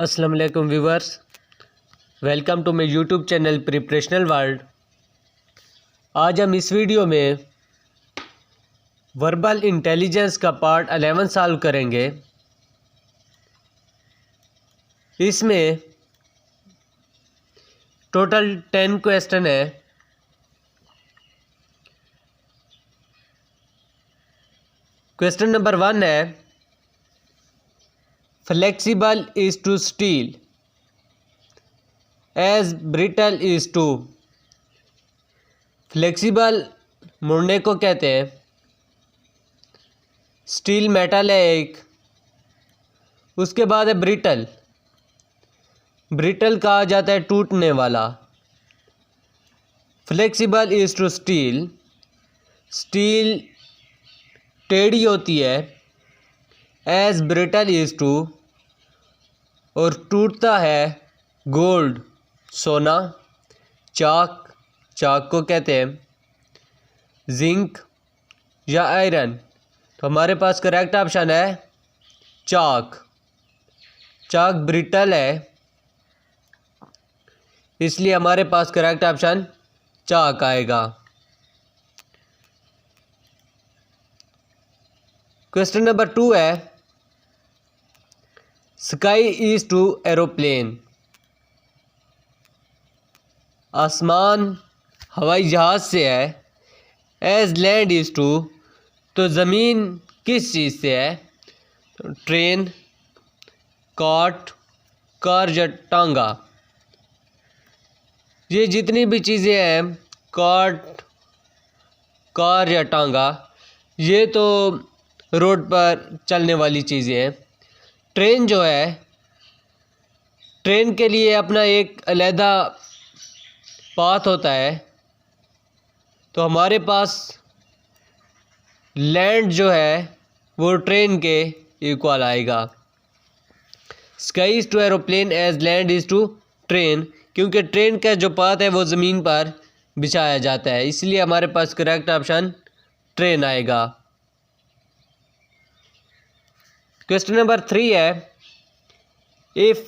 अस्सलाम वालेकुम viewers, welcome to my YouTube channel preparational world. आज हम इस वीडियो में वर्बल इंटेलिजेंस का पार्ट 11 सॉल्व करेंगे। इसमें टोटल 10 क्वेश्चन है। क्वेश्चन नंबर 1 है, flexible is to steel as brittle is to. Flexible मुड़ने को कहते हैं, स्टील मेटल है एक। उसके बाद है ब्रिटल। ब्रिटल कहा जाता है टूटने वाला। Flexible is to steel, steel टेढ़ी होती है। एज ब्रिटल इज टू, और टूटता है गोल्ड सोना। चाक, चाक को कहते हैं जिंक या आयरन। तो हमारे पास करेक्ट ऑप्शन है चाक। चाक ब्रिटल है, इसलिए हमारे पास करेक्ट ऑप्शन चाक आएगा। क्वेश्चन नंबर 2 है, स्काई इज टू एरोप्लेन। आसमान हवाई जहाज से है। एज लैंड इज टू, तो ज़मीन किस चीज़ से है? तो ट्रेन, कार्ट, कार या टांगा। ये जितनी भी चीज़ें हैं, कार्ट, कार या टांगा, ये तो रोड पर चलने वाली चीज़ें हैं। ट्रेन जो है, ट्रेन के लिए अपना एक अलहदा पाथ होता है। तो हमारे पास लैंड जो है वो ट्रेन के इक्वल आएगा। Sky is to aeroplane as land is to train, क्योंकि ट्रेन का जो पाथ है वो ज़मीन पर बिछाया जाता है, इसलिए हमारे पास करेक्ट ऑप्शन ट्रेन आएगा। क्वेश्चन नंबर 3 है, if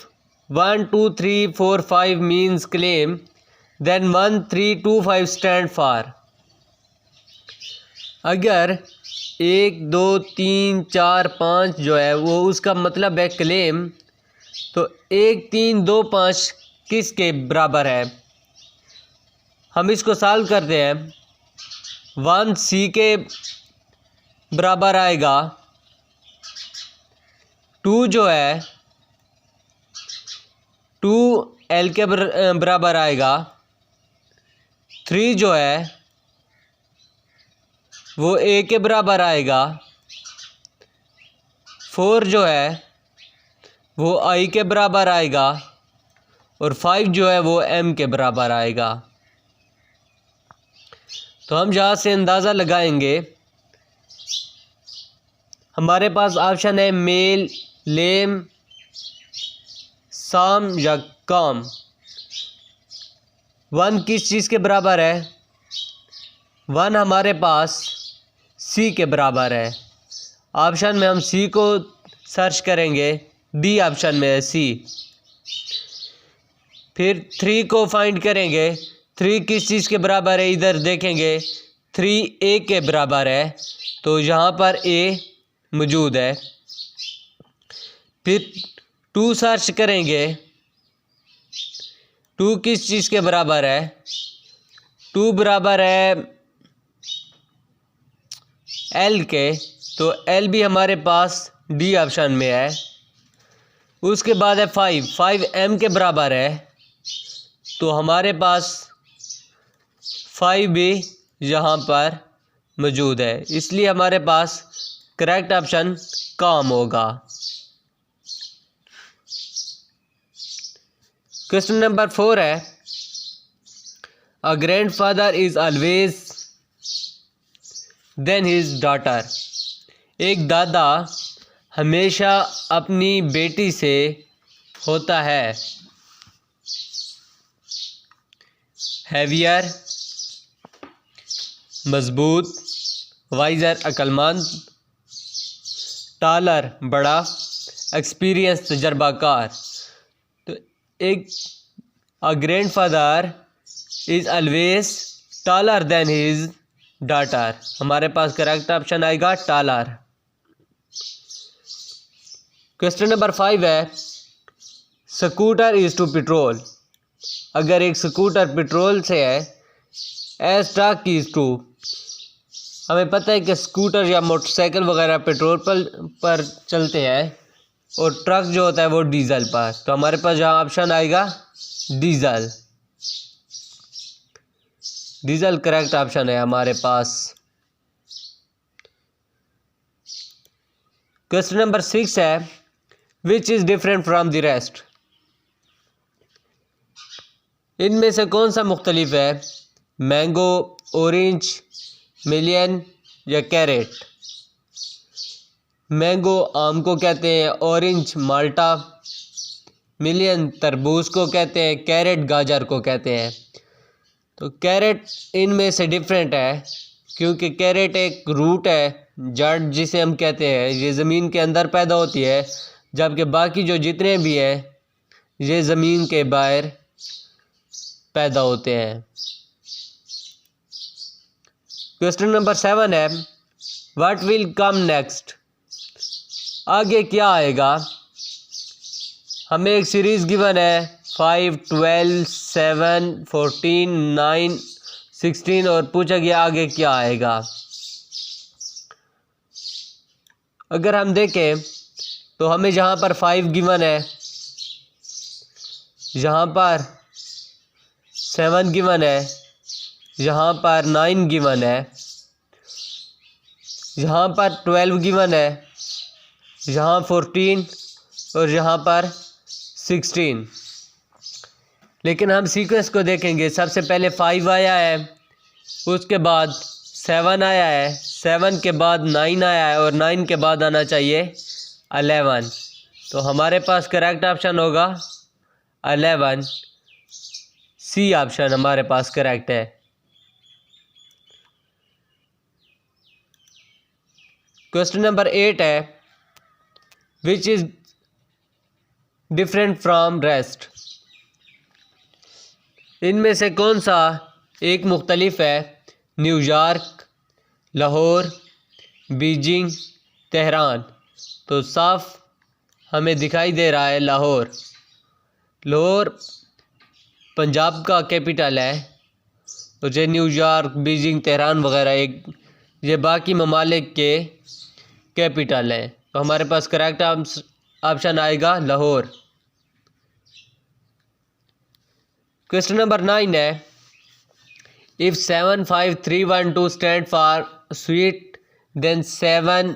1 2 3 4 5 means claim then 1 3 2 5 stand for. अगर 1 2 3 4 5 जो है वो उसका मतलब है क्लेम, तो 1 3 2 5 किसके बराबर है? हम इसको सॉल्व करते हैं। 1 सी के बराबर आएगा। 2 जो है 2 एल के बराबर आएगा। 3 जो है वो ए के बराबर आएगा। 4 जो है वो आई के बराबर आएगा। और 5 जो है वो एम के बराबर आएगा। तो हम यहाँ से अंदाज़ा लगाएंगे। हमारे पास ऑप्शन है मेल, लेम, साम या काम। 1 किस चीज़ के बराबर है? 1 हमारे पास सी के बराबर है। ऑप्शन में हम सी को सर्च करेंगे, डी ऑप्शन में है सी। फिर 3 को फाइंड करेंगे। 3 किस चीज़ के बराबर है? इधर देखेंगे 3 ए के बराबर है, तो यहाँ पर ए मौजूद है। फिर 2 सर्च करेंगे। 2 किस चीज़ के बराबर है? 2 बराबर है एल के, तो एल भी हमारे पास डी ऑप्शन में है। उसके बाद है 5 एम के बराबर है, तो हमारे पास 5 भी यहाँ पर मौजूद है, इसलिए हमारे पास करेक्ट ऑप्शन काम होगा। क्वेश्चन नंबर 4 है, a grandfather is always than his daughter. एक दादा हमेशा अपनी बेटी से होता है। हैवियर मजबूत, वाइजर अक्लमंद, टालर बड़ा, एक्सपीरियंस तजर्बाकार। एक a grandfather is always taller than his daughter. हमारे पास करेक्ट ऑप्शन आएगा टालर। क्वेश्चन नंबर 5 है स्कूटर इज़ टू पेट्रोल। अगर एक स्कूटर पेट्रोल से है एज ट्रक इज़ टू। हमें पता है कि स्कूटर या मोटरसाइकिल वगैरह पेट्रोल पर चलते हैं और ट्रक जो होता है वो डीजल पर। तो हमारे पास जहाँ ऑप्शन आएगा डीजल। डीजल करेक्ट ऑप्शन है हमारे पास। क्वेश्चन नंबर 6 है which is different from the rest. इनमें से कौन सा मुख्तलिफ है? मैंगो, ऑरेंज, मिलियन या कैरेट। मैंगो आम को कहते हैं, ऑरेंज माल्टा, मिलियन तरबूज को कहते हैं, कैरेट गाजर को कहते हैं। तो कैरेट इनमें से डिफरेंट है क्योंकि कैरेट एक रूट है, जड़ जिसे हम कहते हैं, ये ज़मीन के अंदर पैदा होती है, जबकि बाकी जो जितने भी हैं ये ज़मीन के बाहर पैदा होते हैं। क्वेश्चन नंबर 7 है व्हाट विल कम नेक्स्ट। आगे क्या आएगा? हमें एक सीरीज़ गिवन है 5, 12, 7, 14, 9, 16 और पूछा गया आगे क्या आएगा। अगर हम देखें तो हमें जहाँ पर 5 गिवन है, यहाँ पर 7 गिवन है, यहाँ पर 9 गिवन है, यहाँ पर 12 गिवन है, यहाँ 14 और यहाँ पर 16। लेकिन हम सीक्वेंस को देखेंगे, सबसे पहले 5 आया है, उसके बाद 7 आया है, 7 के बाद 9 आया है और 9 के बाद आना चाहिए 11। तो हमारे पास करेक्ट ऑप्शन होगा 11। सी ऑप्शन हमारे पास करेक्ट है। क्वेश्चन नंबर 8 है which is different from rest. इनमें से कौन सा एक मुख्तलिफ है? New York, Lahore, Beijing, Tehran. तो साफ हमें दिखाई दे रहा है लाहौर। लाहौर पंजाब का कैपिटल है और ये न्यूयॉर्क, बीजिंग, तेहरान वगैरह ये बाकी ममालिक के कैपिटल हैं। तो हमारे पास करेक्ट ऑप्शन आएगा लाहौर। क्वेश्चन नंबर 9 है if 7, 5, 3, 1, 2 stand for sweet then 7,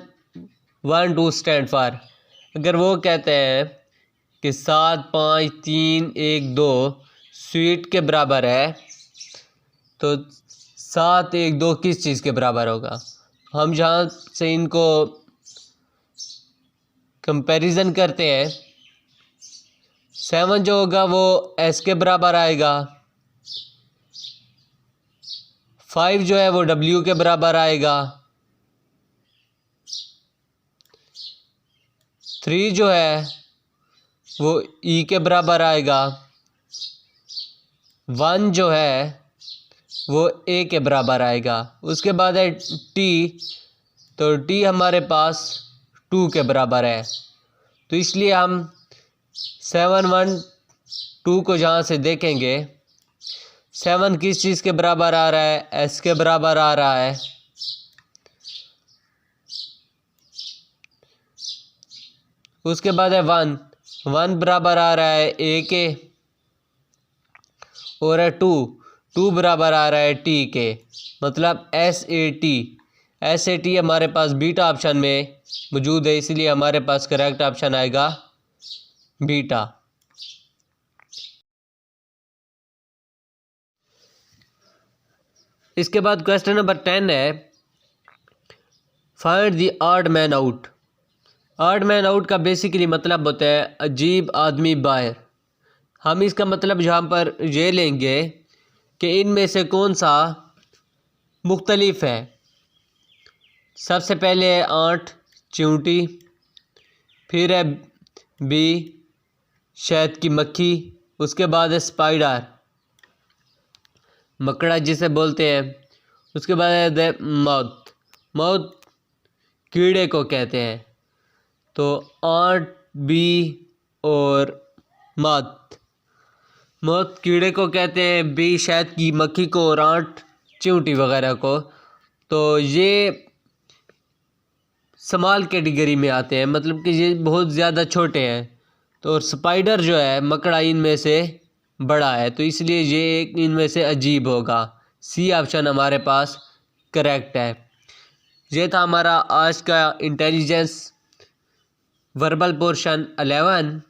1, 2 stand for. अगर वो कहते हैं कि 7, 5, 3, 1, 2 स्वीट के बराबर है तो 7, 1, 2 किस चीज़ के बराबर होगा? हम जहाँ से इनको कंपैरिजन करते हैं, 7 जो होगा वो एस के बराबर आएगा, 5 जो है वो डब्ल्यू के बराबर आएगा, 3 जो है वो ई के बराबर आएगा, 1 जो है वो ए के बराबर आएगा। उसके बाद है टी, तो टी हमारे पास 2 के बराबर है। तो इसलिए हम 7, 1, 2 को जहाँ से देखेंगे, 7 किस चीज़ के बराबर आ रहा है? एस के बराबर आ रहा है। उसके बाद है 1 बराबर आ रहा है ए के, और है 2 बराबर आ रहा है टी के, मतलब SAT हमारे पास बीटा ऑप्शन में मौजूद है, इसलिए हमारे पास करेक्ट ऑप्शन आएगा बीटा। इसके बाद क्वेश्चन नंबर 10 है find the odd man out. Odd man out का बेसिकली मतलब होता है अजीब आदमी बाहर। हम इसका मतलब यहाँ पर ये लेंगे कि इनमें से कौन सा मुख्तलिफ है। सबसे पहले है 8 चिंटी, फिर है बी शहद की मक्खी, उसके बाद है स्पाइडर, मकड़ा जिसे बोलते हैं। उसके बाद है मौत, मौत कीड़े को कहते हैं। तो आंट, बी और मौत, मौत कीड़े को कहते हैं, बी शहद की मक्खी को और आंट चींटी वगैरह को। तो ये स्मॉल कैटेगरी में आते हैं, मतलब कि ये बहुत ज़्यादा छोटे हैं। तो और स्पाइडर जो है मकड़ा इनमें से बड़ा है, तो इसलिए ये एक इनमें से अजीब होगा। सी ऑप्शन हमारे पास करेक्ट है। ये था हमारा आज का इंटेलिजेंस वर्बल पोर्शन 11।